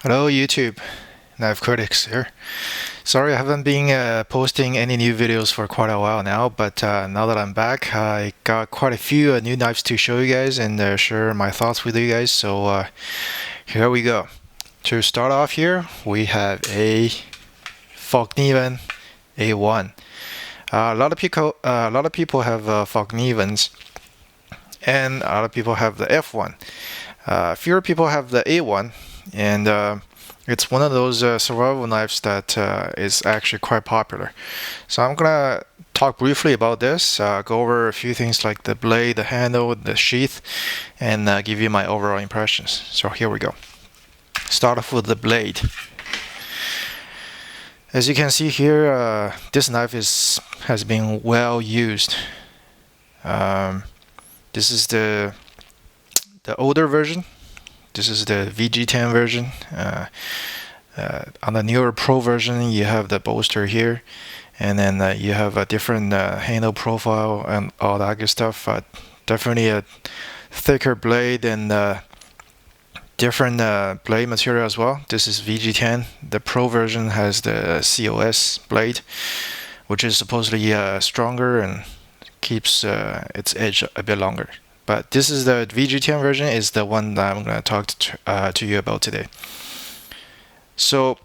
Hello YouTube, Knife Critics here. Sorry I haven't been posting any new videos for quite a while now, but now that I'm back, I got quite a few new knives to show you guys and share my thoughts with you guys. So here we go. To start off here, we have a Fallkniven A1. A lot of people have Fallknivens, and a lot of people have the F1. Fewer people have the A1, and it's one of those survival knives that is actually quite popular. So I'm gonna talk briefly about this, go over a few things like the blade, the handle, the sheath, and give you my overall impressions. So here we go. Start off with the blade. As you can see here, this knife has been well used. This is the older version. This is the VG10 version. On the newer Pro version, you have the bolster here, and then you have a different handle profile and all that good stuff. Definitely a thicker blade and different blade material as well. This is VG10. The Pro version has the COS blade, which is supposedly stronger and keeps its edge a bit longer. But this is the VG10 version, is the one that I'm going to talk to you about today. So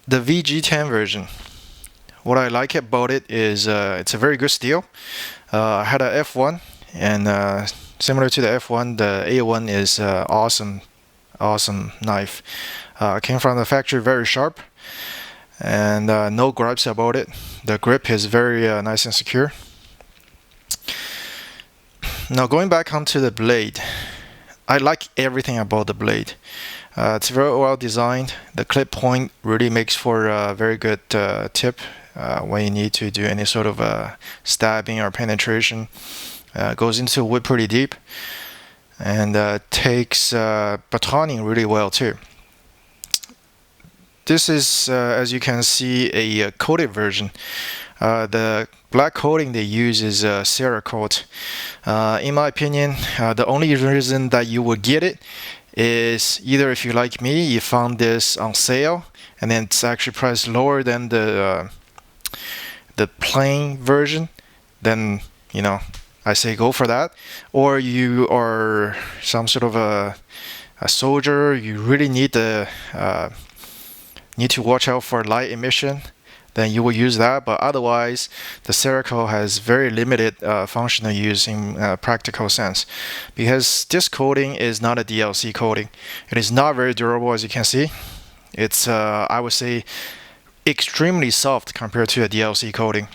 the VG10 version, what I like about it is it's a very good steel. I had a F1, and similar to the F1, the A1 is awesome knife. Came from the factory, very sharp, and no gripes about it. The grip is very nice and secure. Now going back onto the blade, I like everything about the blade. It's very well designed. The clip point really makes for a very good tip when you need to do any sort of stabbing or penetration. Goes into wood pretty deep, and takes batoning really well too. This is, as you can see, a coated version. The black coating they use is Cerakoted. In my opinion, the only reason that you would get it is either if you like me, you found this on sale and then it's actually priced lower than the plain version, then I say go for that. Or you are some sort of a soldier, you really need to watch out for light emission, then you will use that. But otherwise, the Cerakote has very limited functional use in practical sense, because this coating is not a DLC coating. It is not very durable, as you can see. It's I would say extremely soft compared to a DLC coating,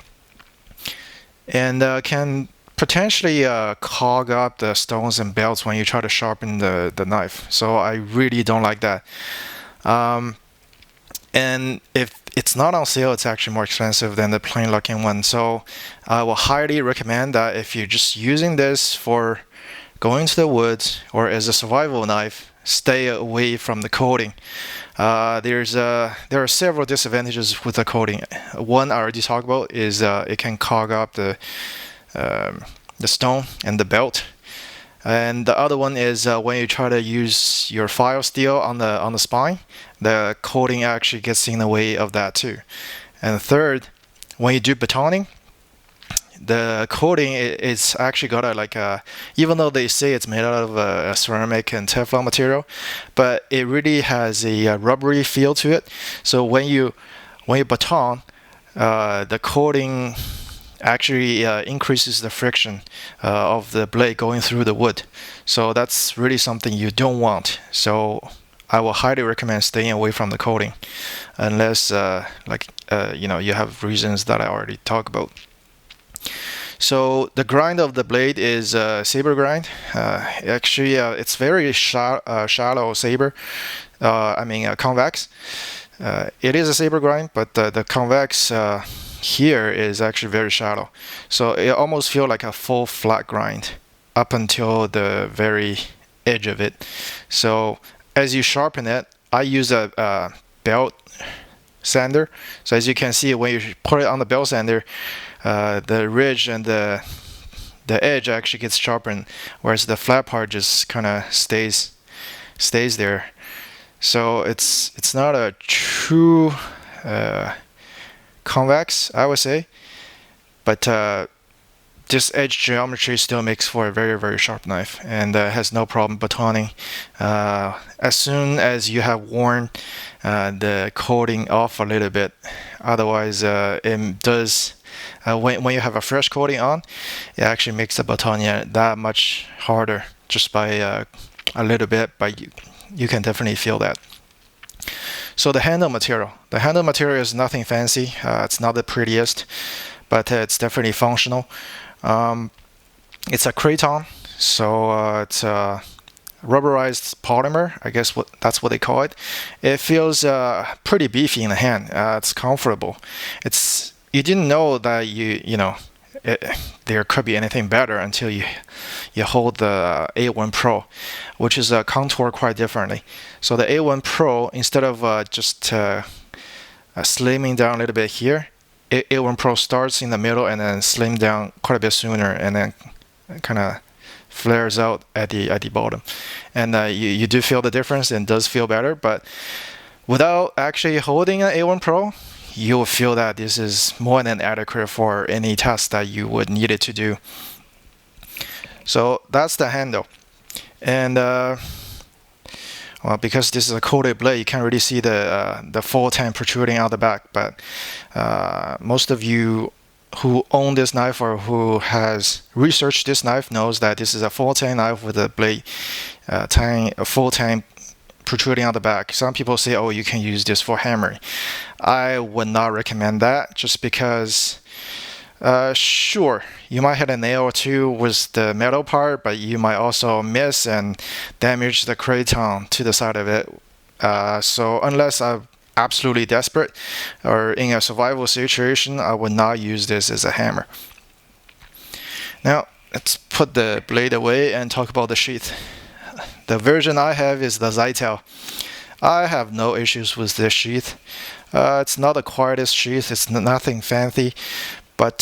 and can potentially clog up the stones and belts when you try to sharpen the knife. So I really don't like that. And if it's not on sale, it's actually more expensive than the plain looking one. So I will highly recommend that if you're just using this for going to the woods or as a survival knife, stay away from the coating. There are several disadvantages with the coating. One I already talked about is it can clog up the stone and the belt. And the other one is when you try to use your file steel on the spine, the coating actually gets in the way of that too. And third, when you do batoning, the coating is actually got even though they say it's made out of a ceramic and Teflon material, but it really has a rubbery feel to it. So when you baton, the coating actually increases the friction of the blade going through the wood. So that's really something you don't want. So I will highly recommend staying away from the coating, unless you have reasons that I already talked about. So the grind of the blade is saber grind. Actually, it's very shallow saber. Convex. It is a saber grind, but the convex here is actually very shallow, so it almost feels like a full flat grind up until the very edge of it. So as you sharpen it, I use a belt sander. So as you can see, when you put it on the belt sander, the ridge and the edge actually gets sharpened, whereas the flat part just kind of stays there. So it's not a true convex, I would say, but this edge geometry still makes for a very sharp knife, and has no problem batoning as soon as you have worn the coating off a little bit. Otherwise, it does when you have a fresh coating on, it actually makes the baton that much harder just by a little bit, but you can definitely feel that. So the handle material is nothing fancy. It's not the prettiest, but it's definitely functional. It's a craton, so it's a rubberized polymer, I guess that's what they call it. It feels pretty beefy in the hand. It's comfortable. You didn't know that there could be anything better until you hold the A1 Pro, which is contoured quite differently. So the A1 Pro, instead of just slimming down a little bit here, A1 Pro starts in the middle and then slim down quite a bit sooner, and then kind of flares out at the bottom. And you do feel the difference, and does feel better. But without actually holding an A1 Pro, you will feel that this is more than adequate for any task that you would need it to do. So that's the handle. And well, because this is a coated blade, you can't really see the full tang protruding out the back. But most of you who own this knife or who has researched this knife knows that this is a full tang knife with a blade a full tang protruding out the back. Some people say, oh, you can use this for hammering. I would not recommend that, just because sure, you might hit a nail or two with the metal part, but you might also miss and damage the craton to the side of it. So unless I'm absolutely desperate or in a survival situation, I would not use this as a hammer. Now let's put the blade away and talk about the sheath. The version I have is the Zytel. I have no issues with this sheath. It's not the quietest sheath, it's nothing fancy, but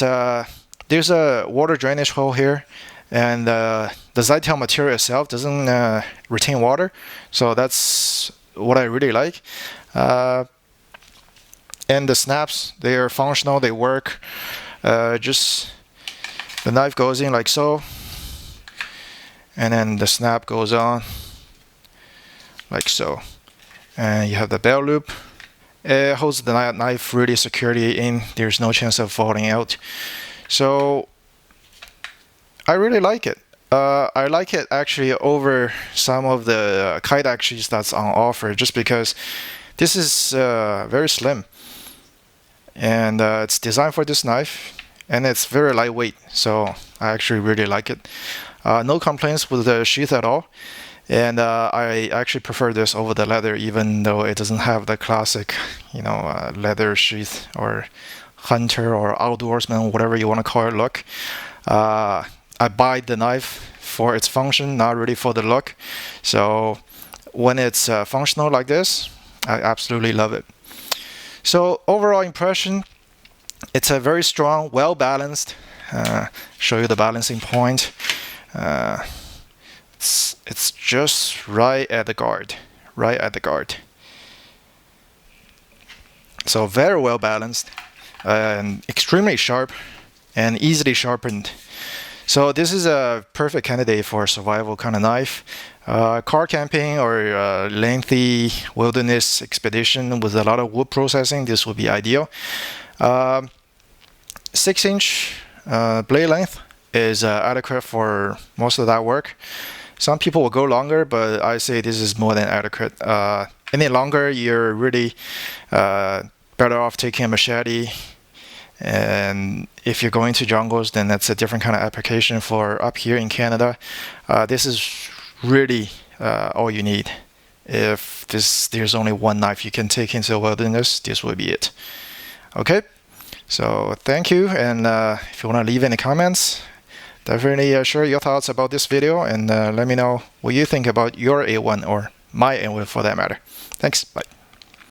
there's a water drainage hole here, and the Zytel material itself doesn't retain water, so that's what I really like. And the snaps, they are functional, they work. Just the knife goes in like so, and then the snap goes on like so, and you have the bell loop. It holds the knife really securely in. There's no chance of falling out. So I really like it. I like it actually over some of the Kydex sheaths that's on offer, just because this is very slim, and it's designed for this knife, and it's very lightweight, so I actually really like it. No complaints with the sheath at all, and I actually prefer this over the leather, even though it doesn't have the classic, leather sheath or hunter or outdoorsman, whatever you want to call it, look. I buy the knife for its function, not really for the look. So when it's functional like this, I absolutely love it. So overall impression, it's a very strong, well balanced. Show you the balancing point. It's just right at the guard, So very well balanced, and extremely sharp, and easily sharpened. So this is a perfect candidate for a survival kind of knife. Car camping or lengthy wilderness expedition with a lot of wood processing, this would be ideal. 6-inch blade length is adequate for most of that work. Some people will go longer, but I say this is more than adequate. Any longer, you're really better off taking a machete. And if you're going to jungles, then that's a different kind of application. For up here in Canada, this is really all you need. If there's only one knife you can take into the wilderness, this will be it. Okay, so thank you, and if you want to leave any comments, definitely share your thoughts about this video, and let me know what you think about your A1 or my A1 for that matter. Thanks, bye.